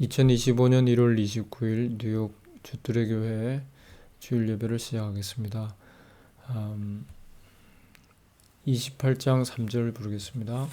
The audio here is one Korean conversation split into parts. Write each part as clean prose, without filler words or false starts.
2025년 1월 29일 뉴욕 주뜰의 교회 주일 예배를 시작하겠습니다. 28장 3절 부르겠습니다.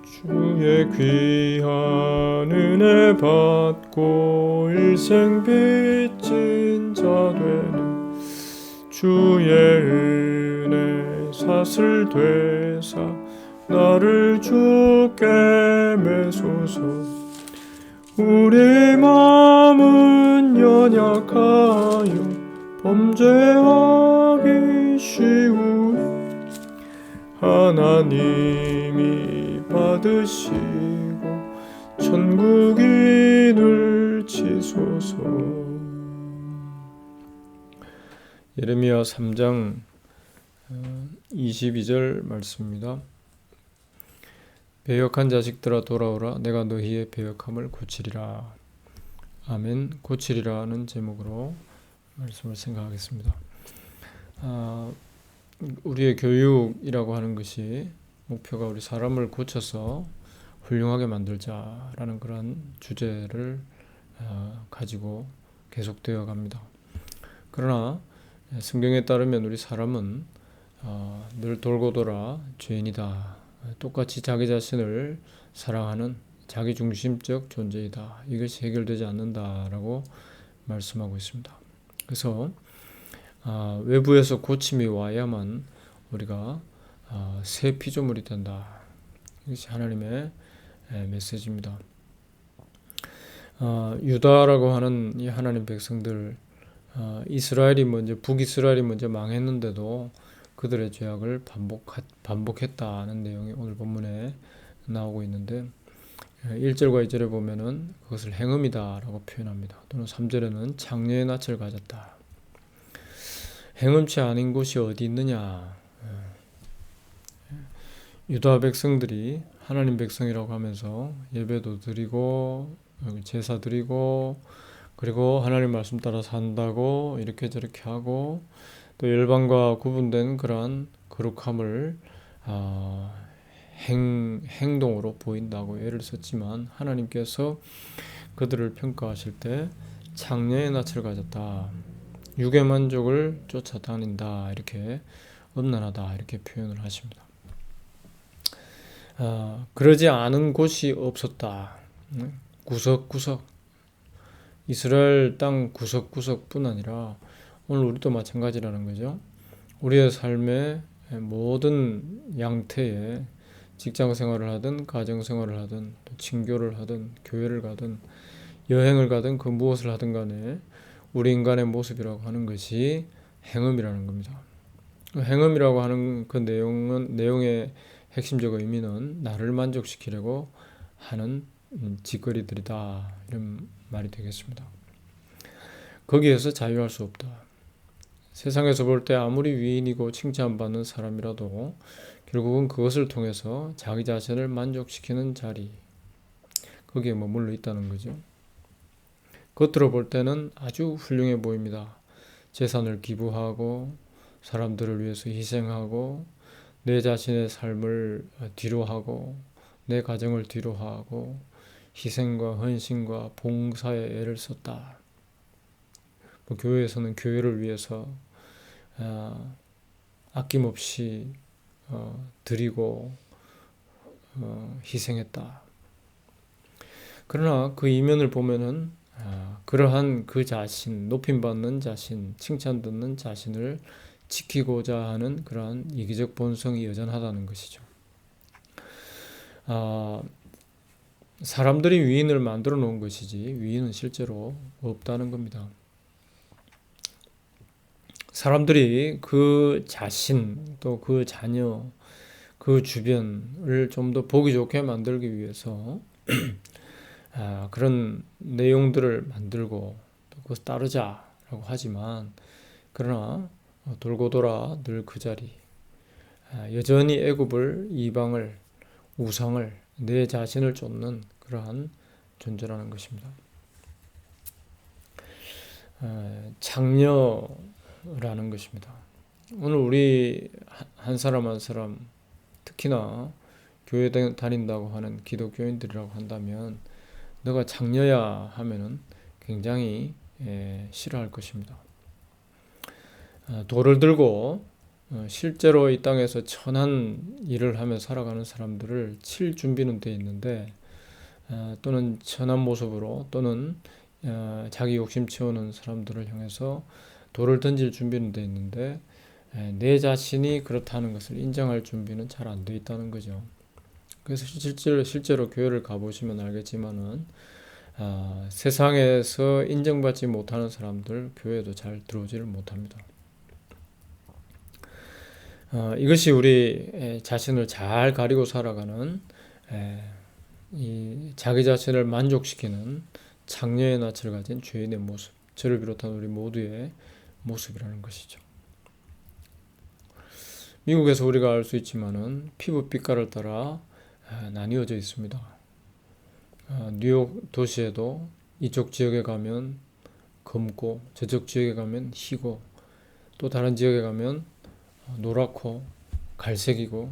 주의 귀한 은혜 받고 일생 빚진 자 되는 주의 은혜 사슬 되사 나를 주께 매소서. 우리 마음은 연약하여 범죄하기 쉬우니 하나님이 받으시고 천국인을 치소서. 예레미야 3장 22절 말씀입니다. 배역한 자식들아 돌아오라. 내가 너희의 배역함을 고치리라. 아멘. 고치리라는 제목으로 말씀을 생각하겠습니다. 우리의 교육이라고 하는 것이 목표가 우리 사람을 고쳐서 훌륭하게 만들자라는 그런 주제를 가지고 계속되어 갑니다. 그러나 성경에 따르면 우리 사람은 늘 돌고 돌아 죄인이다. 똑같이 자기 자신을 사랑하는 자기중심적 존재이다. 이것이 해결되지 않는다라고 말씀하고 있습니다. 그래서 외부에서 고침이 와야만 우리가 새 피조물이 된다. 이것이 하나님의 메시지입니다. 유다라고 하는 이 하나님 백성들, 북이스라엘이 먼저 망했는데도 그들의 죄악을 반복했다는 내용이 오늘 본문에 나오고 있는데 1절과 2절에 보면은 그것을 행음이다 라고 표현합니다. 또는 3절에는 장래의 낯을 가졌다. 행음치 아닌 곳이 어디 있느냐. 유다 백성들이 하나님 백성이라고 하면서 예배도 드리고 제사 드리고 그리고 하나님 말씀 따라 산다고 이렇게 저렇게 하고 또 열방과 구분된 그러한 거룩함을 행동으로 보인다고 예를 썼지만 하나님께서 그들을 평가하실 때 장래의 낯을 가졌다. 육의 만족을 쫓아다닌다. 이렇게 음란하다. 이렇게 표현을 하십니다. 그러지 않은 곳이 없었다. 구석구석 이스라엘 땅 구석구석뿐 아니라 오늘 우리도 마찬가지라는 거죠. 우리의 삶의 모든 양태에 직장 생활을 하든 가정 생활을 하든 또 친교를 하든 교회를 가든 여행을 가든 그 무엇을 하든 간에 우리 인간의 모습이라고 하는 것이 행음이라는 겁니다. 행음이라고 하는 그 내용의 핵심적 의미는 나를 만족시키려고 하는 짓거리들이다. 이런 말이 되겠습니다. 거기에서 자유할 수 없다. 세상에서 볼 때 아무리 위인이고 칭찬받는 사람이라도 결국은 그것을 통해서 자기 자신을 만족시키는 자리, 거기에 머물러 있다는 거죠. 겉으로 볼 때는 아주 훌륭해 보입니다. 재산을 기부하고 사람들을 위해서 희생하고 내 자신의 삶을 뒤로하고 내 가정을 뒤로하고 희생과 헌신과 봉사에 애를 썼다. 교회에서는 교회를 위해서 아낌없이 드리고 희생했다. 그러나 그 이면을 보면은 그러한 그 자신, 높임받는 자신, 칭찬 듣는 자신을 지키고자 하는 그러한 이기적 본성이 여전하다는 것이죠. 사람들이 위인을 만들어 놓은 것이지 위인은 실제로 없다는 겁니다. 사람들이 그 자신 또 그 자녀 그 주변을 좀 더 보기 좋게 만들기 위해서 그런 내용들을 만들고 또 그것을 따르자라고 하지만 그러나 돌고 돌아 늘 그 자리 여전히 애굽을 이방을 우상을 내 자신을 쫓는 그러한 존재라는 것입니다. 장려라는 것입니다. 오늘 우리 한 사람 한 사람 특히나 교회 다닌다고 하는 기독교인들이라고 한다면 너가 장녀야 하면은 굉장히 싫어할 것입니다. 돌을 들고 실제로 이 땅에서 천한 일을 하며 살아가는 사람들을 칠 준비는 돼 있는데 또는 천한 모습으로 또는 자기 욕심 채우는 사람들을 향해서 돌을 던질 준비는 돼 있는데 내 자신이 그렇다는 것을 인정할 준비는 잘 안 돼 있다는 거죠. 그래서 실제로 교회를 가보시면 알겠지만은 세상에서 인정받지 못하는 사람들 교회도 잘 들어오지를 못합니다. 이것이 우리 자신을 잘 가리고 살아가는 이 자기 자신을 만족시키는 장녀의 낯을 가진 죄인의 모습, 저를 비롯한 우리 모두의 모습이라는 것이죠. 미국에서 우리가 알 수 있지만은 피부 빛깔을 따라 나뉘어져 있습니다. 뉴욕 도시에도 이쪽 지역에 가면 검고 저쪽 지역에 가면 희고 또 다른 지역에 가면 노랗고 갈색이고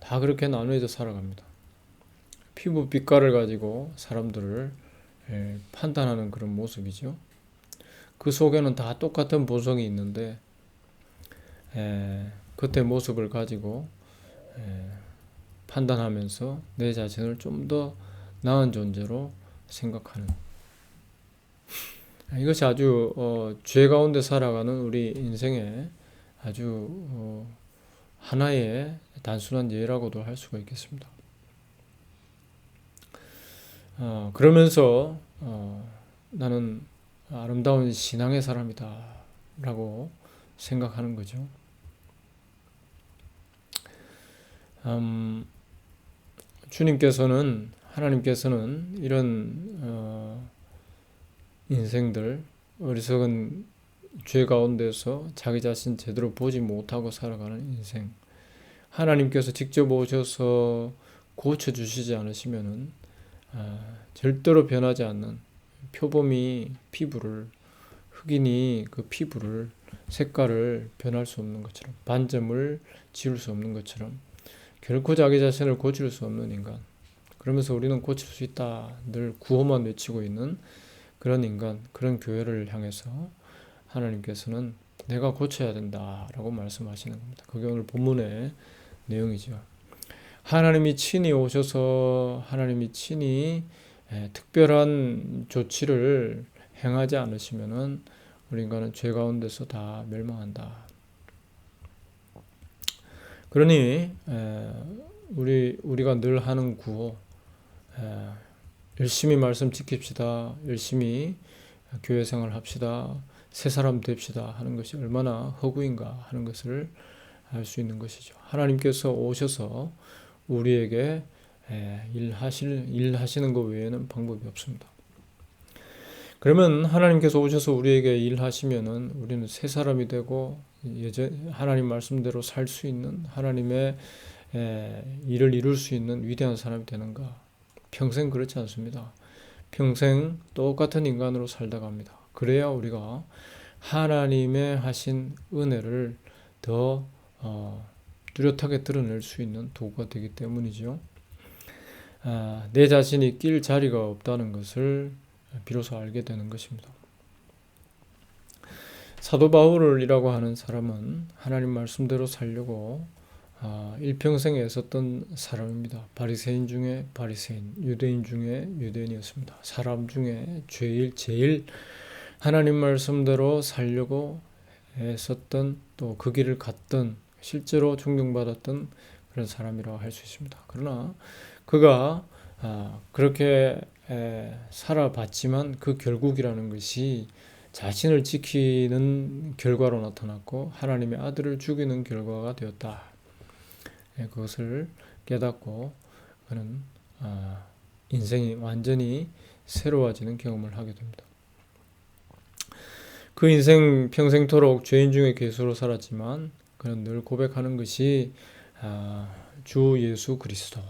다 그렇게 나누어져 살아갑니다. 피부 빛깔을 가지고 사람들을 판단하는 그런 모습이죠. 그 속에는 다 똑같은 본성이 있는데 겉의 모습을 가지고 판단하면서 내 자신을 좀 더 나은 존재로 생각하는 이것이 아주 죄 가운데 살아가는 우리 인생의 아주 하나의 단순한 예라고도 할 수가 있겠습니다. 그러면서 나는 아름다운 신앙의 사람이다 라고 생각하는 거죠. 하나님께서는 이런 인생들, 어리석은 죄 가운데서 자기 자신 제대로 보지 못하고 살아가는 인생, 하나님께서 직접 오셔서 고쳐주시지 않으시면은 절대로 변하지 않는 표범이 흑인이 그 피부를 색깔을 변할 수 없는 것처럼 반점을 지울 수 없는 것처럼 결코 자기 자신을 고칠 수 없는 인간, 그러면서 우리는 고칠 수 있다 늘 구호만 외치고 있는 그런 인간, 그런 교회를 향해서 하나님께서는 내가 고쳐야 된다라고 말씀하시는 겁니다. 그게 오늘 본문의 내용이죠. 하나님이 친히 오셔서 하나님이 친히 특별한 조치를 행하지 않으시면은 우리 인간은 죄 가운데서 다 멸망한다. 그러니 우리가 늘 하는 구호, 열심히 말씀 지킵시다, 열심히 교회 생활 합시다, 새 사람 됩시다 하는 것이 얼마나 허구인가 하는 것을 알 수 있는 것이죠. 하나님께서 오셔서 우리에게 일하시는 것 외에는 방법이 없습니다. 그러면 하나님께서 오셔서 우리에게 일하시면은 우리는 새 사람이 되고 하나님 말씀대로 살 수 있는 하나님의 일을 이룰 수 있는 위대한 사람이 되는가? 평생 그렇지 않습니다. 평생 똑같은 인간으로 살다 갑니다. 그래야 우리가 하나님의 하신 은혜를 더 뚜렷하게 드러낼 수 있는 도구가 되기 때문이죠. 내 자신이 낄 자리가 없다는 것을 비로소 알게 되는 것입니다. 사도 바울이라고 하는 사람은 하나님 말씀대로 살려고 일평생 애썼던 사람입니다. 바리새인 중에 바리새인, 유대인 중에 유대인이었습니다. 사람 중에 제일 하나님 말씀대로 살려고 애썼던, 또 그 길을 갔던, 실제로 존경받았던 그런 사람이라고 할 수 있습니다. 그러나 그가 그렇게 살아봤지만 그 결국이라는 것이 자신을 지키는 결과로 나타났고 하나님의 아들을 죽이는 결과가 되었다. 그것을 깨닫고 그는 인생이 완전히 새로워지는 경험을 하게 됩니다. 그 인생 평생토록 죄인 중에 괴수로 살았지만 그는 늘 고백하는 것이 주 예수 그리스도,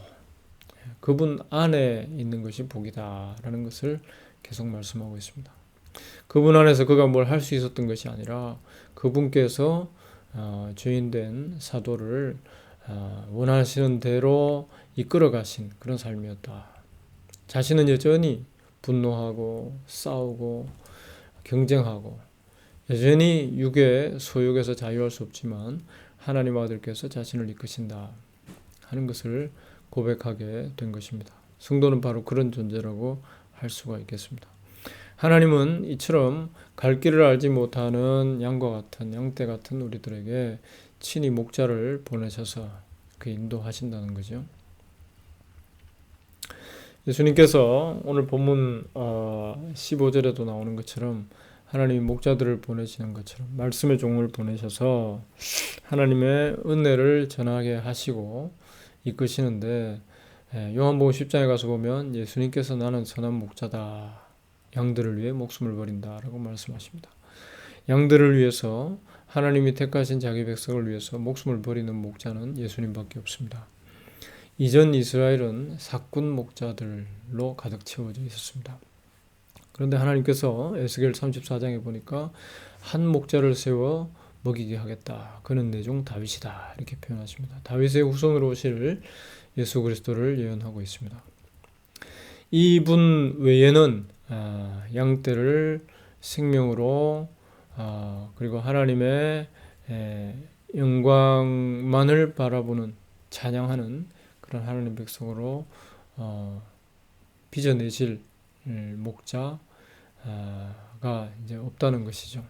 그분 안에 있는 것이 복이다라는 것을 계속 말씀하고 있습니다. 그분 안에서 그가 뭘 할 수 있었던 것이 아니라 그분께서 죄인된 사도를 원하시는 대로 이끌어 가신 그런 삶이었다. 자신은 여전히 분노하고 싸우고 경쟁하고 여전히 육의 소욕에서 자유할 수 없지만 하나님 아들께서 자신을 이끄신다 하는 것을 고백하게 된 것입니다. 성도는 바로 그런 존재라고 할 수가 있겠습니다. 하나님은 이처럼 갈 길을 알지 못하는 양과 같은 양떼 같은 우리들에게 친히 목자를 보내셔서 그 인도하신다는 거죠. 예수님께서 오늘 본문 15절에도 나오는 것처럼 하나님이 목자들을 보내시는 것처럼 말씀의 종을 보내셔서 하나님의 은혜를 전하게 하시고 이끄시는데, 요한복음 10장에 가서 보면 예수님께서 나는 선한 목자다, 양들을 위해 목숨을 버린다 라고 말씀하십니다. 양들을 위해서 하나님이 택하신 자기 백성을 위해서 목숨을 버리는 목자는 예수님밖에 없습니다. 이전 이스라엘은 사꾼 목자들로 가득 채워져 있었습니다. 그런데 하나님께서 에스겔 34장에 보니까 한 목자를 세워 먹이게 하겠다. 그는 내 종 다윗이다. 이렇게 표현하십니다. 다윗의 후손으로 오실 예수 그리스도를 예언하고 있습니다. 이분 외에는 양떼를 생명으로 그리고 하나님의 영광만을 바라보는 찬양하는 그런 하나님 백성으로 빚어내실 목자가 이제 없다는 것이죠.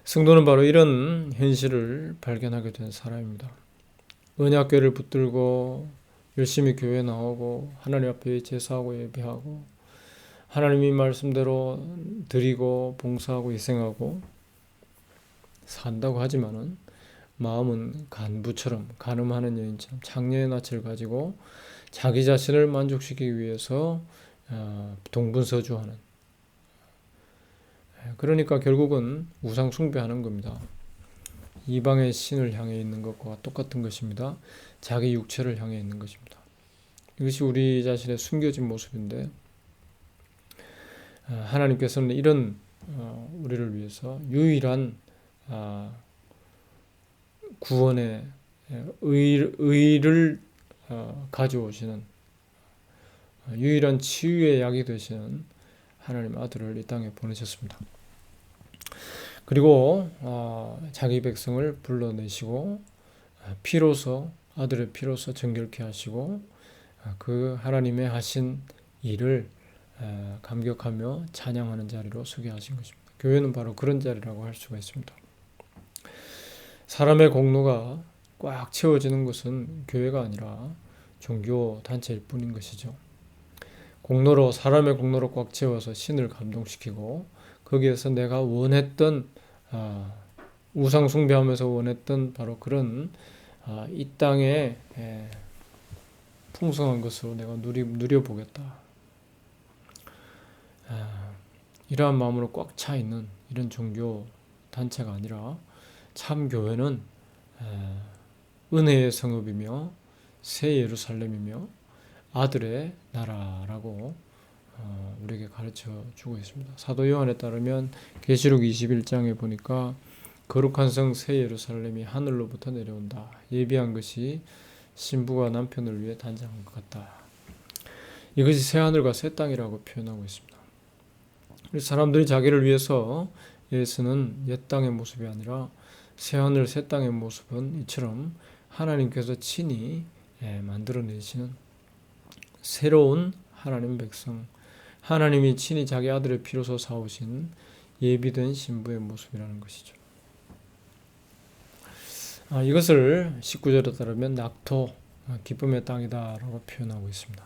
성도는 바로 이런 현실을 발견하게 된 사람입니다. 언약궤를 붙들고 열심히 교회 나오고 하나님 앞에 제사하고 예배하고 하나님이 말씀대로 드리고 봉사하고 희생하고 산다고 하지만은 마음은 간부처럼 간음하는 여인처럼 창녀의 낯을 가지고 자기 자신을 만족시키기 위해서 동분서주하는, 그러니까 결국은 우상 숭배하는 겁니다. 이방의 신을 향해 있는 것과 똑같은 것입니다. 자기 육체를 향해 있는 것입니다. 이것이 우리 자신의 숨겨진 모습인데, 하나님께서는 이런 우리를 위해서 유일한 구원의 의를 가져오시는 유일한 치유의 약이 되시는 하나님 아들을 이 땅에 보내셨습니다. 그리고 자기 백성을 불러내시고 피로서 아들의 피로서 정결케 하시고 그 하나님의 하신 일을 감격하며 찬양하는 자리로 서게 하신 것입니다. 교회는 바로 그런 자리라고 할 수가 있습니다. 사람의 공로가 꽉 채워지는 것은 교회가 아니라 종교 단체일 뿐인 것이죠. 공로로, 사람의 공로로 꽉 채워서 신을 감동시키고 거기에서 내가 원했던 우상 숭배하면서 원했던 바로 그런 이 땅의 풍성한 것으로 내가 누려보겠다. 이러한 마음으로 꽉 차 있는 이런 종교 단체가 아니라 참 교회는 은혜의 성읍이며 새 예루살렘이며 아들의 나라라고 우리에게 가르쳐 주고 있습니다. 사도 요한에 따르면 계시록 21장에 보니까 거룩한 성 새 예루살렘이 하늘로부터 내려온다. 예비한 것이 신부가 남편을 위해 단장한 것 같다. 이것이 새 하늘과 새 땅이라고 표현하고 있습니다. 사람들이 자기를 위해서 애쓰는 옛 땅의 모습이 아니라 새 하늘 새 땅의 모습은 이처럼 하나님께서 친히 만들어내시는 새로운 하나님 백성, 하나님이 친히 자기 아들의 피로서 사오신 예비된 신부의 모습이라는 것이죠. 이것을 19절에 따르면 낙토, 기쁨의 땅이다 라고 표현하고 있습니다.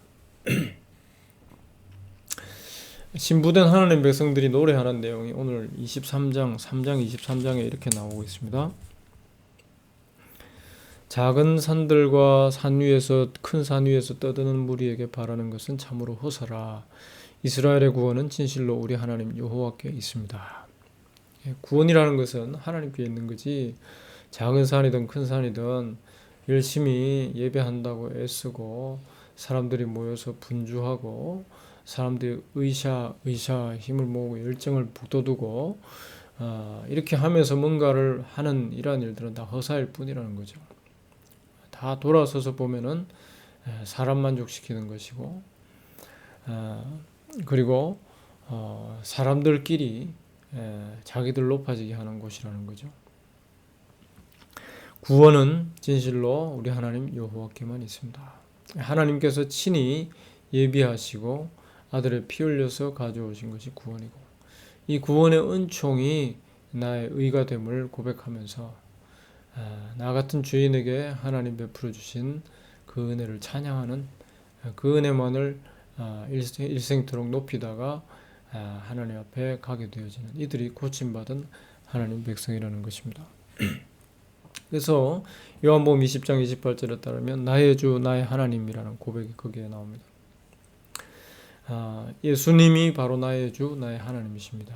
신부된 하나님 백성들이 노래하는 내용이 오늘 3장 23장에 이렇게 나오고 있습니다. 작은 산들과 산 위에서 큰 산 위에서 떠드는 무리에게 바라는 것은 참으로 허사라. 이스라엘의 구원은 진실로 우리 하나님 여호와께 있습니다. 구원이라는 것은 하나님께 있는 거지, 작은 산이든 큰 산이든 열심히 예배한다고 애쓰고 사람들이 모여서 분주하고 사람들이 의샤 힘을 모으고 열정을 북돋우고 이렇게 하면서 뭔가를 하는 이러한 일들은 다 허사일 뿐이라는 거죠. 다 돌아서서 보면은 사람 만족시키는 것이고, 그리고 사람들끼리 자기들 높아지게 하는 곳이라는 거죠. 구원은 진실로 우리 하나님 여호와께만 있습니다. 하나님께서 친히 예비하시고 아들의 피 흘려서 가져오신 것이 구원이고, 이 구원의 은총이 나의 의가 됨을 고백하면서 나 같은 죄인에게 하나님 베풀어 주신 그 은혜를 찬양하는, 그 은혜만을 일생토록 높이다가 하나님 앞에 가게 되어지는 이들이 고침받은 하나님 백성이라는 것입니다. 그래서 요한복음 20장 28절에 따르면 나의 주 나의 하나님이라는 고백이 거기에 나옵니다. 예수님이 바로 나의 주 나의 하나님이십니다.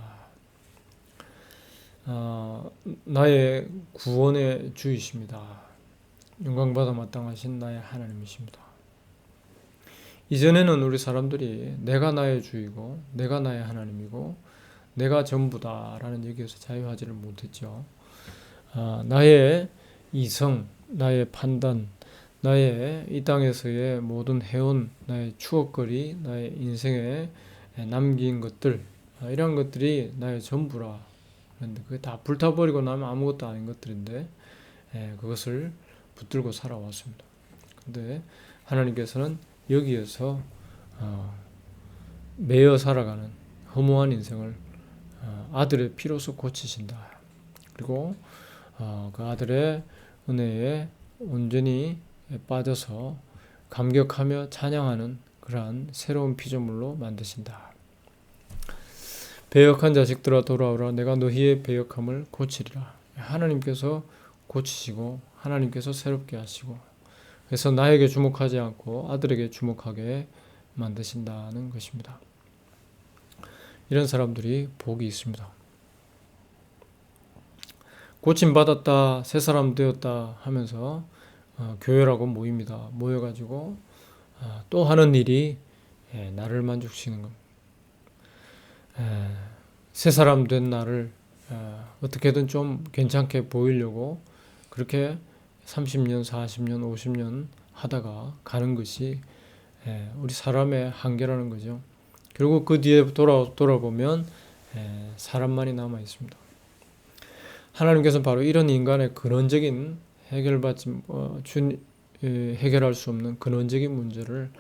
나의 구원의 주이십니다. 영광받아 마땅하신 나의 하나님이십니다. 이전에는 우리 사람들이 내가 나의 주이고 내가 나의 하나님이고 내가 전부다라는 얘기에서 자유하지를 못했죠. 나의 이성, 나의 판단, 나의 이 땅에서의 모든 해온, 나의 추억거리, 나의 인생에 남긴 것들, 이런 것들이 나의 전부라. 그런데 그게 다 불타버리고 나면 아무것도 아닌 것들인데 그것을 붙들고 살아왔습니다. 근데 하나님께서는 여기에서 매여 살아가는 허무한 인생을 아들의 피로서 고치신다. 그리고 그 아들의 은혜에 온전히 빠져서 감격하며 찬양하는 그러한 새로운 피조물로 만드신다. 배역한 자식들아 돌아오라. 내가 너희의 배역함을 고치리라. 하나님께서 고치시고 하나님께서 새롭게 하시고, 그래서 나에게 주목하지 않고 아들에게 주목하게 만드신다는 것입니다. 이런 사람들이 복이 있습니다. 고침받았다, 새 사람 되었다 하면서 교회라고 모입니다. 모여가지고 또 하는 일이 나를 만족시키는 겁니다. 새 사람 된 나를 어떻게든 좀 괜찮게 보이려고 그렇게 30년, 40년, 50년 하다가 가는 것이 우리 사람의 한계라는 거죠. 결국 그 뒤에 돌아보면 사람만이 남아 있습니다. 하나님께서는 바로 이런 인간의 근원적인 해결할 수 없는 근원적인 문제를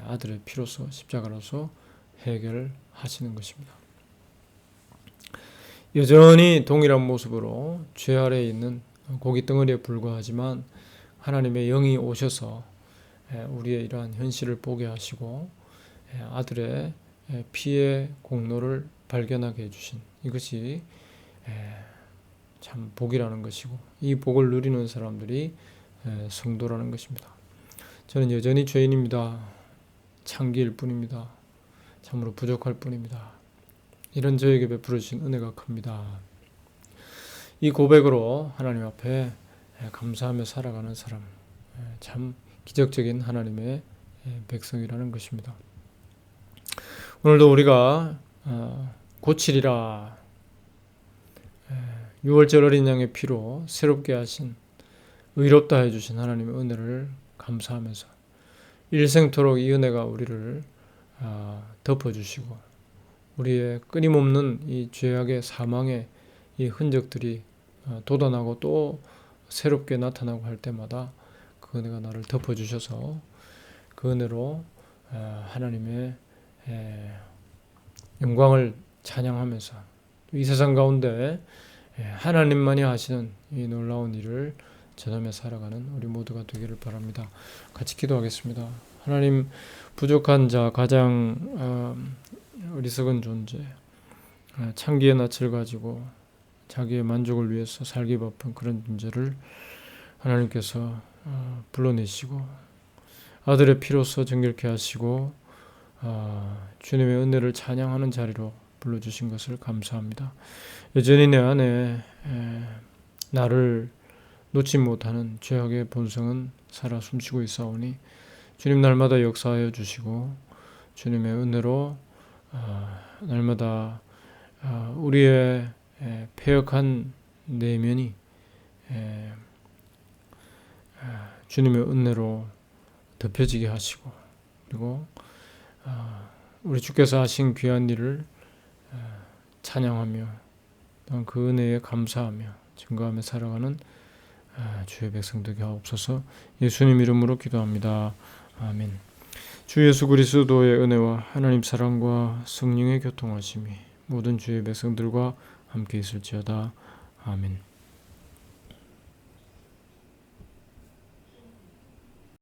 아들의 피로서 십자가로서 해결하시는 것입니다. 여전히 동일한 모습으로 죄 아래에 있는 고기 덩어리에 불과하지만 하나님의 영이 오셔서 우리의 이러한 현실을 보게 하시고 아들의 피의 공로를 발견하게 해주신 이것이 참 복이라는 것이고, 이 복을 누리는 사람들이 성도라는 것입니다. 저는 여전히 죄인입니다. 창기일 뿐입니다. 참으로 부족할 뿐입니다. 이런 저에게 베풀어 주신 은혜가 큽니다. 이 고백으로 하나님 앞에 감사하며 살아가는 사람, 참 기적적인 하나님의 백성이라는 것입니다. 오늘도 우리가 고치리라, 6월절 어린 양의 피로 새롭게 하신, 의롭다 해주신 하나님의 은혜를 감사하면서 일생토록 이 은혜가 우리를 덮어주시고 우리의 끊임없는 이 죄악의 사망의 이 흔적들이 돋아나고 또 새롭게 나타나고 할 때마다 그 은혜가 나를 덮어주셔서 그 은혜로 하나님의 영광을 찬양하면서 이 세상 가운데 하나님만이 하시는 이 놀라운 일을 전하며 살아가는 우리 모두가 되기를 바랍니다. 같이 기도하겠습니다. 하나님, 부족한 자, 가장 어리석은 존재, 창기의 낯을 가지고 자기의 만족을 위해서 살기 바쁜 그런 존재를 하나님께서 불러내시고 아들의 피로서 정결케 하시고 주님의 은혜를 찬양하는 자리로 불러주신 것을 감사합니다. 여전히 내 안에 나를 놓지 못하는 죄악의 본성은 살아 숨쉬고 있사오니 주님 날마다 역사하여 주시고 주님의 은혜로 날마다 우리의 패역한 내면이 주님의 은혜로 덮여지게 하시고, 그리고 우리 주께서 하신 귀한 일을 찬양하며 또한 그 은혜에 감사하며 증거하며 살아가는 주의 백성 되게 하옵소서. 예수님 이름으로 기도합니다. 아멘. 주 예수 그리스도의 은혜와 하나님 사랑과 성령의 교통하심이 모든 주의 백성들과 함께 있을지어다. 아멘.